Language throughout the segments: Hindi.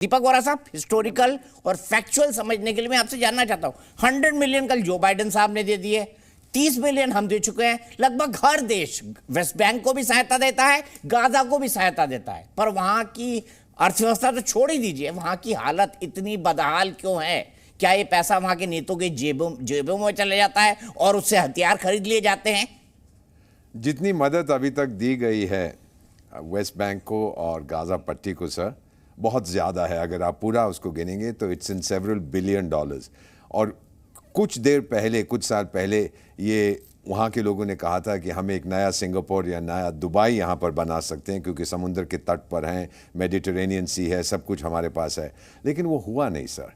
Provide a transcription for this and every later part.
दीपक वोरा साहब, हिस्टोरिकल और फैक्चुअल समझने के लिए मैं आपसे जानना चाहता हूं। 100 मिलियन कल जो बाइडेन साहब ने दे दिए, 30 मिलियन हम दे चुके हैं। लगभग हर देश वेस्ट बैंक को भी सहायता देता है, गाजा को भी सहायता देता है, पर वहां की अर्थव्यवस्था तो छोड़ ही दीजिए, वहां की हालत इतनी बदहाल क्यों है? क्या ये पैसा वहां के नेताओं के जेबों में चले जाता है और उससे हथियार खरीद लिए जाते हैं? जितनी मदद अभी तक दी गई है वेस्ट बैंक को और गाजा पट्टी को सर, बहुत ज़्यादा है। अगर आप पूरा उसको गिनेंगे तो it's in several billion dollars. और कुछ देर पहले, कुछ साल पहले ये वहाँ के लोगों ने कहा था कि हम एक नया सिंगापुर या नया दुबई यहाँ पर बना सकते हैं, क्योंकि समुद्र के तट पर हैं, मेडिटेरेनियन सी है, सब कुछ हमारे पास है। लेकिन वो हुआ नहीं सर।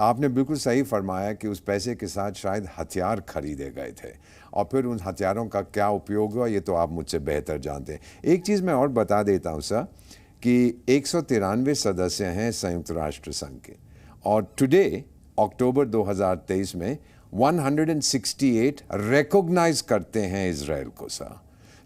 आपने बिल्कुल सही फरमाया कि उस पैसे के साथ शायद हथियार खरीदे गए थे, और फिर उन हथियारों का क्या उपयोग हुआ ये तो आप मुझसे बेहतर जानते हैं। एक चीज़ मैं और बता देता हूँ सर कि 193 सदस्य हैं संयुक्त राष्ट्र संघ के, और टुडे अक्टूबर 2023 में 168 रिकॉग्नाइज करते हैं इजराइल को सर।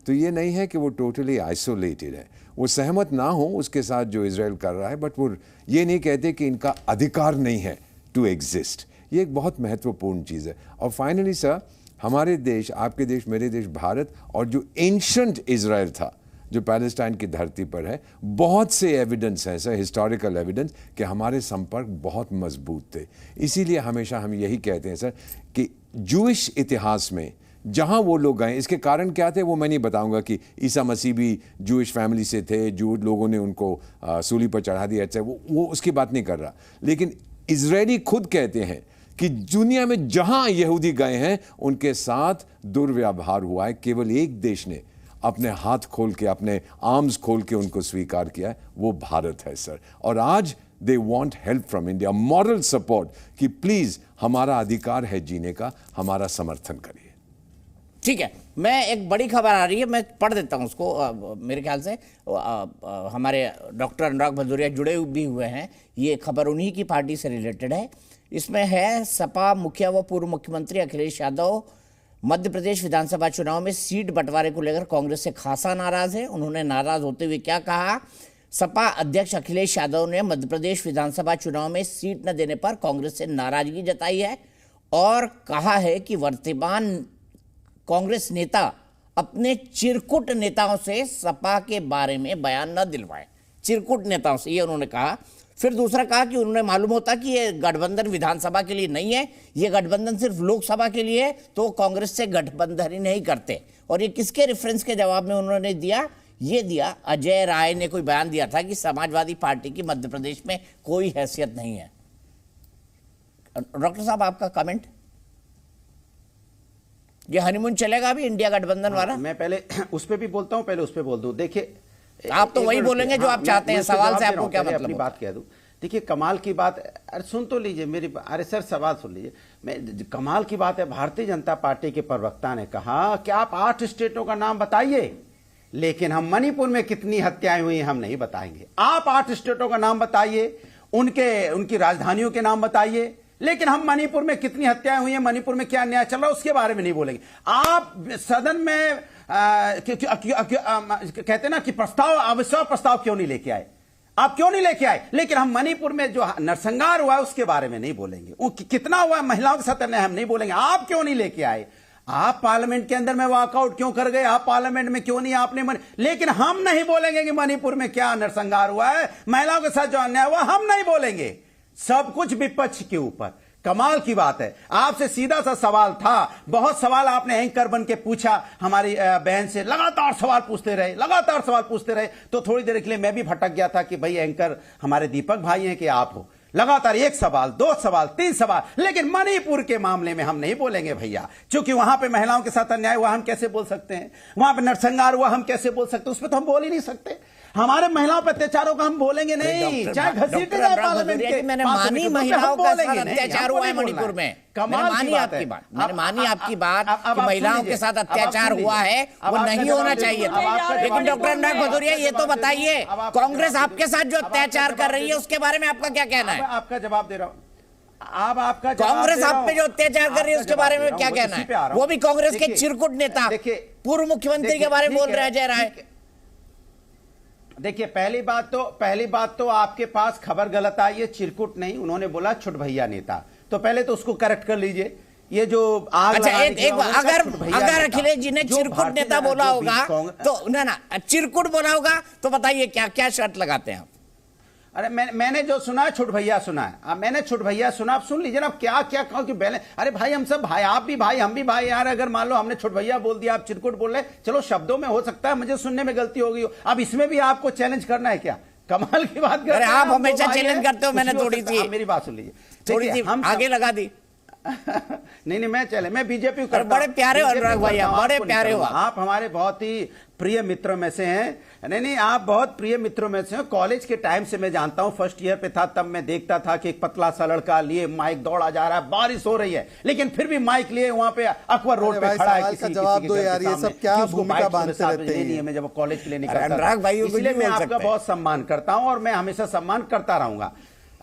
तो ये नहीं है कि वो टोटली आइसोलेटेड है, वो सहमत ना हो उसके साथ जो इजराइल कर रहा है, बट वो ये नहीं कहते कि इनका अधिकार नहीं है टू एग्जिस्ट। ये एक बहुत महत्वपूर्ण चीज़ है। और फाइनली सर, हमारे देश, आपके देश, मेरे देश भारत, और जो एंशंट इजराइल था जो पैलेस्टाइन की धरती पर है, बहुत से एविडेंस हैं सर, हिस्टोरिकल एविडेंस, कि हमारे संपर्क बहुत मजबूत थे। इसीलिए हमेशा हम यही कहते हैं सर कि जूइश इतिहास में जहाँ वो लोग गए, इसके कारण क्या थे वो मैं नहीं बताऊंगा कि ईसा मसीह भी जूइश फैमिली से थे, जो लोगों ने उनको सूली पर चढ़ा दिया, अच्छा वो उसकी बात नहीं कर रहा। लेकिन इजरायली खुद कहते हैं कि दुनिया में जहाँ यहूदी गए हैं उनके साथ दुर्व्यवहार हुआ है, केवल एक देश ने अपने हाथ खोल के, अपने आर्म्स खोल के उनको स्वीकार किया है, वो भारत है सर। और आज they want help from India, moral support, कि प्लीज हमारा अधिकार है जीने का, हमारा समर्थन करिए। ठीक है, मैं एक बड़ी खबर आ रही है, मैं पढ़ देता हूं उसको। मेरे ख्याल से हमारे डॉक्टर अनुराग भदौरिया जुड़े भी हुए हैं। ये खबर उन्हीं की पार्टी से रिलेटेड है। इसमें है, सपा मुखिया व पूर्व मुख्यमंत्री अखिलेश यादव मध्य प्रदेश विधानसभा चुनाव में सीट बंटवारे को लेकर कांग्रेस से खासा नाराज है। उन्होंने नाराज होते हुए क्या कहा? सपा अध्यक्ष अखिलेश यादव ने मध्य प्रदेश विधानसभा चुनाव में सीट न देने पर कांग्रेस से नाराजगी जताई है और कहा है कि वर्तमान कांग्रेस नेता अपने चिरकुट नेताओं से सपा के बारे में बयान न दिलवाए। चिरकुट नेताओं से, ये उन्होंने कहा। फिर दूसरा कहा कि उन्हें मालूम होता कि ये गठबंधन विधानसभा के लिए नहीं है, ये गठबंधन सिर्फ लोकसभा के लिए है, तो कांग्रेस से गठबंधन ही नहीं करते। और ये किसके रेफरेंस के जवाब में उन्होंने दिया? ये दिया, अजय राय ने कोई बयान दिया था कि समाजवादी पार्टी की मध्य प्रदेश में कोई हैसियत नहीं है। डॉक्टर साहब, आपका कमेंट? ये हनीमून चलेगा अभी इंडिया गठबंधन वाला? मैं पहले उस पर भी बोलता हूं, पहले उस पर बोल दूं। देखिए, आप तो वही बोलेंगे जो आप चाहते हैं। सवाल से आपको क्या मतलब? अपनी बात कह दूं। देखिए, कमाल की बात, अरे सुन तो लीजिए मेरी, अरे सर सवाल सुन लीजिए। मैं, कमाल की बात है, भारतीय जनता पार्टी के प्रवक्ता ने कहा कि आप 8 स्टेटों का नाम बताइए, लेकिन हम मणिपुर में कितनी हत्याएं हुई हम नहीं बताएंगे। आप 8 स्टेटों का नाम बताइए, उनकी राजधानियों के नाम बताइए, लेकिन हम मणिपुर में कितनी हत्याएं हुई हैं, मणिपुर में क्या अन्याय चल रहा है, उसके बारे में नहीं बोलेंगे। आप सदन में कहते ना कि प्रस्ताव, अविश्वास प्रस्ताव क्यों नहीं लेके आए? आप क्यों नहीं लेके आए? लेकिन हम मणिपुर में जो नरसंहार हुआ है उसके बारे में नहीं बोलेंगे। वो कितना हुआ महिलाओं के साथ अन्याय हम नहीं बोलेंगे। आप क्यों नहीं लेके आए? आप पार्लियामेंट के अंदर में वॉकआउट क्यों कर गए? आप पार्लियामेंट में क्यों नहीं आपने लेकिन हम नहीं बोलेंगे कि मणिपुर में क्या नरसंहार हुआ है, महिलाओं के साथ जो अन्याय हुआ, हम नहीं बोलेंगे। सब कुछ विपक्ष के ऊपर। कमाल की बात है। आपसे सीधा सा सवाल था, बहुत सवाल आपने एंकर बन के पूछा हमारी बहन से, लगातार सवाल पूछते रहे, तो थोड़ी देर के लिए मैं भी भटक गया था कि भाई एंकर हमारे दीपक भाई हैं कि आप हो। लगातार 1 सवाल, 2 सवाल, 3 सवाल, लेकिन मणिपुर के मामले में हम नहीं बोलेंगे भैया, क्योंकि वहां पे महिलाओं के साथ अन्याय हुआ हम कैसे बोल सकते हैं? वहां पे नरसंहार हुआ हम कैसे बोल सकते हैं? उस पर तो हम बोल ही नहीं सकते। हमारे महिलाओं पर अत्याचारों का हम बोलेंगे नहीं, चाहे घसीटे जाए पार्लियामेंट के। मैंने मानी महिलाओं का अत्याचार हुआ है मणिपुर में। मैंने मानी आपकी बात कि महिलाओं के साथ अत्याचार हुआ है, वो नहीं होना चाहिए था। लेकिन डॉक्टर अनुराग भदौरिया, ये तो बताइए, कांग्रेस आपके साथ जो अत्याचार कर रही है उसके बारे में आपका क्या कहना है? आपका जवाब दे रहा हूं। आपका कांग्रेस आप पे जो अत्याचार कर रही है उसके बारे में क्या कहना है? वो भी कांग्रेस के चिरकुट नेता, पूर्व मुख्यमंत्री के बारे में बोल रहे हैं अजय राय। देखिए, पहली बात तो आपके पास खबर गलत आई है, चिरकुट नहीं, उन्होंने बोला छुट भैया नेता, तो पहले तो उसको करेक्ट कर लीजिए। ये जो आग अच्छा, लगाने एक की बात है, अगर छुट भैया अगर नेता। अखिलेश जी ने जो चिरकुट भारतीय नेता बोला जो होगा बीच तो ना चिरकुट बोला होगा तो बताइए क्या क्या शर्त लगाते हैं आप? अरे मैंने जो सुना है छुट भैया सुना है। अब मैंने छुट भैया सुना, आप सुन लीजिए ना, आप क्या क्या कहो कि बैलेंस। अरे भाई, हम सब भाई, आप भी भाई, हम भी भाई यार। अगर मान लो हमने छुट भैया बोल दिया, आप चिरकुट बोल रहे, चलो शब्दों में हो सकता है मुझे सुनने में गलती हो गई हो, अब इसमें भी आपको चैलेंज करना है क्या? कमाल की बात कर अरे रहे हैं आप दो हमेशा भाई चैलेंज हैं, करते हो, कुछ मैंने भी हो थोड़ी सकता है। सी आप मेरी बात सुन लीजिए, थोड़ी देखिए, सी हम आगे लगा दी। नहीं, मैं बीजेपी को अरे बड़े प्यारे हो अनुराग भाई, आप बड़े प्यारे हो आप हमारे बहुत ही प्रिय मित्रों में से हैं। नहीं, आप बहुत प्रिय मित्रों में से हैं। कॉलेज के टाइम से मैं जानता हूं, फर्स्ट ईयर पे था तब मैं देखता था कि एक पतला सा लड़का लिए माइक दौड़ा जा रहा है, बारिश हो रही है लेकिन फिर भी माइक लिए वहां पे अकबर रोड पे खड़ा है। किसी जवाब दो यार, ये सब क्या भूमिका बांधते रहते हैं? मैं जब कॉलेज के लिए निकलता अनुराग भाई, इसलिए मैं आपका बहुत सम्मान करता हूं और मैं हमेशा सम्मान करता रहूंगा।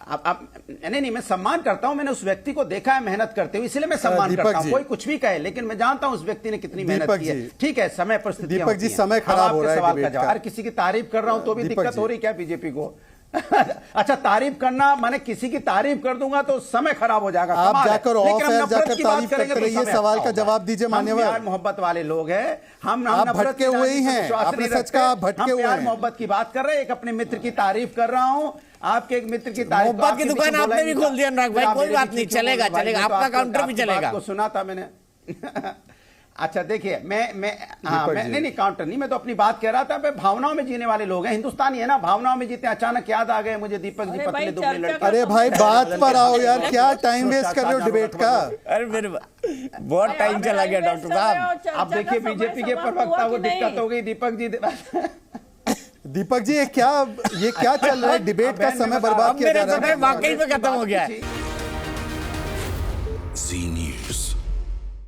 अब नहीं, मैं सम्मान करता हूं, मैंने उस व्यक्ति को देखा है मेहनत करते हुए, इसलिए मैं सम्मान करता हूं। कोई कुछ भी कहे, लेकिन मैं जानता हूं उस व्यक्ति ने कितनी मेहनत की है। ठीक है, समय परिस्थितियां दीपक जी, समय खराब हो रहा है डिबेट का। अरे किसी की तारीफ कर रहा हूं तो भी दिक्कत हो रही क्या बीजेपी को? अच्छा, तारीफ करना माने किसी की तारीफ कर दूंगा तो समय खराब हो जाएगा। आप जाकर ऑफ एयर जाकर तारीफ करेंगे करते रहिए, सवाल का जवाब दीजिए मान्यवर। प्यार मोहब्बत वाले लोग हैं, हम आप नफरत भटके हुए ही हैं, आपने सच कहा, आप भटके हुए प्यार हैं। मोहब्बत की बात कर रहे हैं, एक अपने मित्र की तारीफ कर रहा हूं, आपके एक मित्र की तारीफ। मोहब्बत की दुकान आपने भी खोल दी अनुराग भाई, कोई बात नहीं, चलेगा चलेगा, आपका काउंटर भी चलेगा। को सुना था मैंने। अच्छा देखिए, नहीं काउंटर नहीं, मैं तो अपनी बात कह रहा था। मैं भावनाओं में जीने वाले लोग हैं, हिंदुस्तानी है ना, भावनाओं में जीते। अचानक याद आ गए मुझे दीपक जी, पतले दुबले लड़के। अरे भाई, बात पर आओ यार, क्या टाइम वेस्ट कर रहे हो डिबेट का? अरे मेरे बहुत टाइम चला गया डॉक्टर साहब। अब देखिए, बीजेपी के प्रवक्ता को दिक्कत हो गई, दीपक जी। दीपक जी, ये क्या चल रहा है? डिबेट का समय बर्बाद किया जा रहा है। वाकई में खत्म हो गया है। जी न्यूज़।